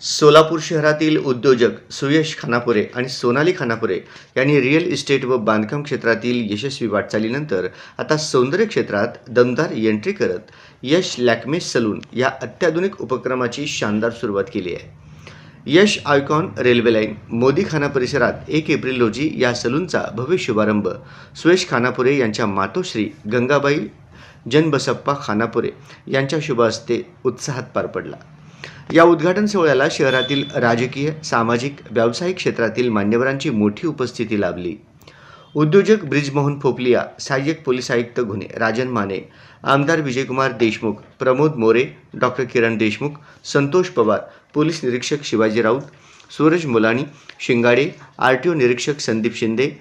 सोलापूर शहरातील उद्योजक सुयश खानापुरे आणि सोनाली खानापुरे यांनी रिअल इस्टेट व बांधकाम क्षेत्रातील यशस्वी वाटचालीनंतर आता सौंदर्य क्षेत्रात दमदार एंट्री करत यश लॅक्मे सलून या अत्याधुनिक उपक्रमाची शानदार सुरुवात केली आहे। यश आयकॉन रेल्वे लाईन मोदीखाना परिसरात 1 एप्रिल रोजी या सलूनचा भव्य शुभारंभ सुयश खानापुरे यांच्या मातोश्री गंगाबाई जनबसप्पा खानापुरे यांच्या शुभ हस्ते उत्साहात पार पडला। या उद्घाटन सोहळ्याला शहरातील राजकीय, सामाजिक, व्यावसायिक क्षेत्रातील मान्यवरांची मोठी उपस्थिती लाभली। उद्योजक ब्रिजमोहन फोपलिया, सहाय्यक पोलीस आयुक्त गुन्हे राजन माने, आमदार विजयकुमार देशमुख, प्रमोद मोरे, डॉक्टर किरण देशमुख, संतोष पवार, पोलीस निरीक्षक शिवाजी राऊत, सूरज मुलानी, शिंगाडे, आरटीओ निरीक्षक संदीप शिंदे,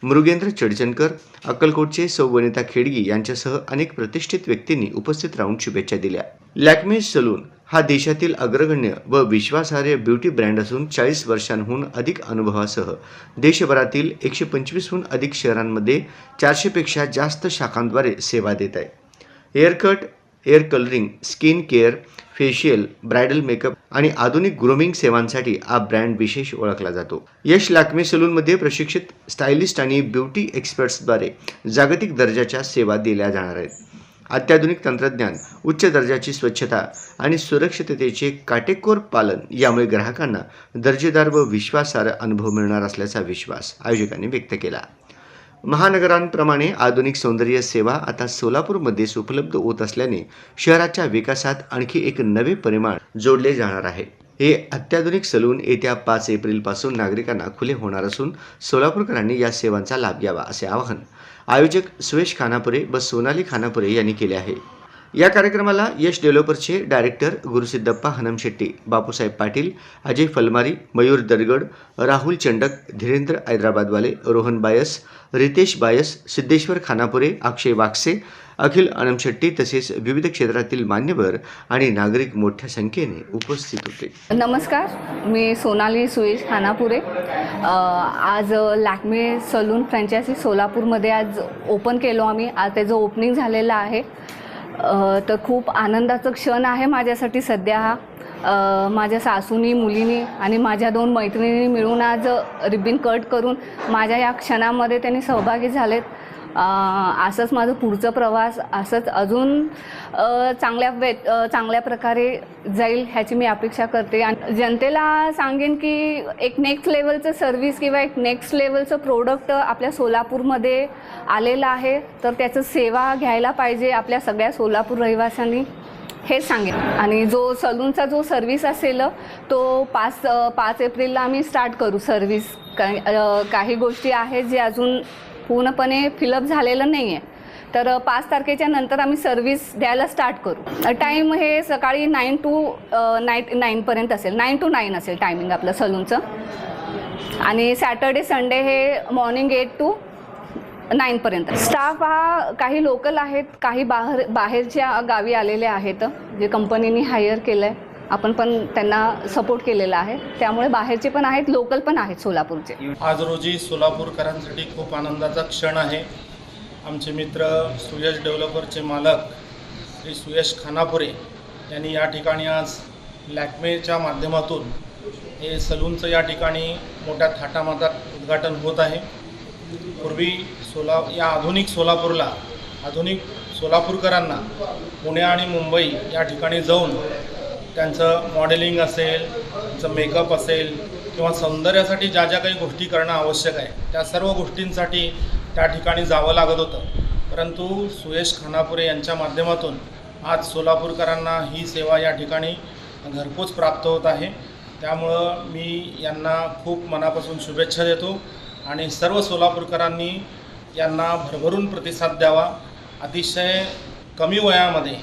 मृगेंद्र चडचणकर, अक्कलकोटचे सौ वनिता खेडगी यांच्यासह अनेक प्रतिष्ठित व्यक्तींनी उपस्थित राहून शुभेच्छा दिल्या। लॅक्मे सलून हा देशातील अग्रगण्य व विश्वासार्ह ब्युटी ब्रँड असून 40 वर्षांहून अधिक अनुभवासह देशभरातील 125हून अधिक शहरांमध्ये 400 पेक्षा जास्त शाखांद्वारे सेवा देत आहे। Haircut, hair colouring, skin care, facial, bridal makeup आणि आधुनिक ग्रूमिंग सेवांसाठी हा ब्रँड विशेष ओळखला जातो। यश लॅक्मे सलूनमध्ये प्रशिक्षित स्टायलिस्ट आणि ब्युटी एक्सपर्ट्सद्वारे जागतिक दर्जाच्या सेवा दिल्या जाणार आहेत। अत्याधुनिक तंत्रज्ञान, उच्च दर्जाची स्वच्छता आणि सुरक्षिततेचे काटेकोर पालन यामुळे ग्राहकांना दर्जेदार व विश्वासार्ह अनुभव मिळणार असल्याचा विश्वास आयोजकांनी व्यक्त केला। महानगरांप्रमाणे आधुनिक सौंदर्य सेवा आता सोलापूरमध्ये उपलब्ध होत असल्याने शहराच्या विकासात आणखी एक नवे परिमाण जोडले जाणार आहे। हे अत्याधुनिक सलून येत्या 5 एप्रिलपासून नागरिकांना खुले होणार असून सोलापूरकरांनी या सेवांचा लाभ घ्यावा असे आवाहन आयोजक सुयश खानापुरे व सोनाली खानापुरे यांनी केले आहे। या कार्यक्रमाला यश डेव्हलपर्सचे डायरेक्टर गुरुसिद्धप्पा हनमशेट्टी, बापूसाहेब पाटील, अजय फलमारी, मयूर दरगड, राहुल चंडक, धीरेंद्र हैदराबादवाले, रोहन बायस, रितेश बायस, सिद्धेश्वर खानापुरे, अक्षय वागसे, अखिल हनमशेट्टी तसेच विविध क्षेत्रातील मान्यवर आणि नागरिक मोठ्या संख्येने उपस्थित होते। नमस्कार, मी सोनाली सुयश खानापुरे। आज लॅक्मे सलून फ्रँचायझी सोलापूरमध्ये आज ओपन केलो आम्ही। आज त्याचं ओपनिंग झालेलं आहे। तर खूप आनंदाचा क्षण आहे माझ्यासाठी सध्या हा। माझ्या सासूनी, मुलीनी आणि माझ्या 2 मैत्रिणींनी मिळून आज रिबन कट करून माझ्या या क्षणामध्ये त्यांनी सहभागी झालेत। असंच माझं पुढचं प्रवास असंच अजून चांगल्या प्रकारे जाईल ह्याची मी अपेक्षा करते। आणि जनतेला सांगेन की एक नेक्स्ट लेवलचं सर्व्हिस किंवा एक नेक्स्ट लेवलचं प्रोडक्ट आपल्या सोलापूरमध्ये आलेलं आहे, तर त्याचं सेवा घ्यायला पाहिजे आपल्या सगळ्या सोलापूर रहिवाशांनी, हे सांगेन। आणि जो सलूनचा जो सर्व्हिस असेल तो 5 एप्रिलला आम्ही स्टार्ट करू सर्व्हिस। काही गोष्टी आहेत जे अजून पूर्णपणे फिलअप झालेलं नाही आहे, तर 5 तारखेच्या नंतर आम्ही सर्व्हिस द्यायला स्टार्ट करू। टाईम हे सकाळी 9 to 9पर्यंत असेल, 9 to 9 असेल टायमिंग आपलं सलूनचं। आणि सॅटर्डे संडे हे मॉर्निंग 8 to 9पर्यंत। स्टाफ हा काही लोकल आहेत, काही बाहेरच्या गावी आलेले आहेत जे कंपनीने हायर केलं आहे। आपण पण त्यांना सपोर्ट केलेला आहे, त्यामुळे बाहेरचे पण आहेत, लोकल पण आहेत सोलापूरचे। आज रोजी सोलापूरकरांसाठी खूप आनंदाचा क्षण आहे। आमचे मित्र सुयश डेव्हलपरचे मालक श्री सुयश खानापुरे यांनी या ठिकाणी आज लॅक्मेच्या माध्यमातून हे सलूनचं या ठिकाणी मोठ्या थाटामाटात उद्घाटन होत आहे। पूर्वी या आधुनिक सोलापूरला, आधुनिक सोलापूरकरांना पुणे आणि मुंबई या ठिकाणी जाऊन त्यांचं मॉडेलिंग असेल, त्यांचं मेकअप असेल किंवा सौंदर्यासाठी ज्या ज्या काही गोष्टी करणं आवश्यक आहे त्या सर्व गोष्टींसाठी त्या ठिकाणी जावं लागत होतं। परंतु सुयश खानापुरे यांच्या माध्यमातून आज सोलापूरकरांना ही सेवा या ठिकाणी घरपोच प्राप्त होत आहे। त्यामुळं मी यांना खूप मनापासून शुभेच्छा देतो आणि सर्व सोलापूरकरांनी यांना भरभरून प्रतिसाद द्यावा। अतिशय कमी वयामध्ये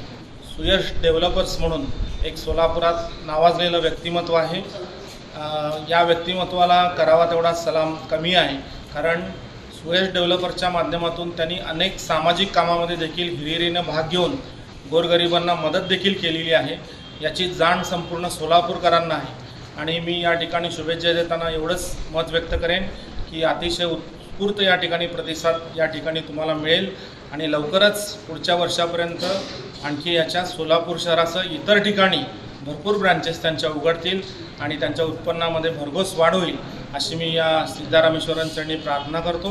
सुयश डेव्हलपर्स म्हणून एक सोलापुरात नावाजलेलं व्यक्तिमत्व आहे। या व्यक्तिमत्वाला करावा तेवढा सलाम कमी आहे, कारण सुयश डेव्हलपर्सच्या माध्यमातून त्यांनी अनेक सामाजिक कामामध्ये देखील हिरिरीने भाग घेऊन गोरगरिबांना मदत देखील केलेली आहे। याची जाण संपूर्ण सोलापूरकरांना आहे आणि मी या ठिकाणी शुभेच्छा देताना एवढंच मत व्यक्त करेन की अतिशय उत्स्फूर्त या ठिकाणी प्रतिसाद या ठिकाणी तुम्हाला मिळेल आणि लवकरच पुढच्या वर्षापर्यंत आणखी याच्या सोलापूर शहरासह इतर ठिकाणी भरपूर ब्रांचेस त्यांच्या उघडतील आणि त्यांच्या उत्पन्नामध्ये भरघोस वाढ होईल अशी मी या सिद्धारामेश्वरांचरणी प्रार्थना करतो.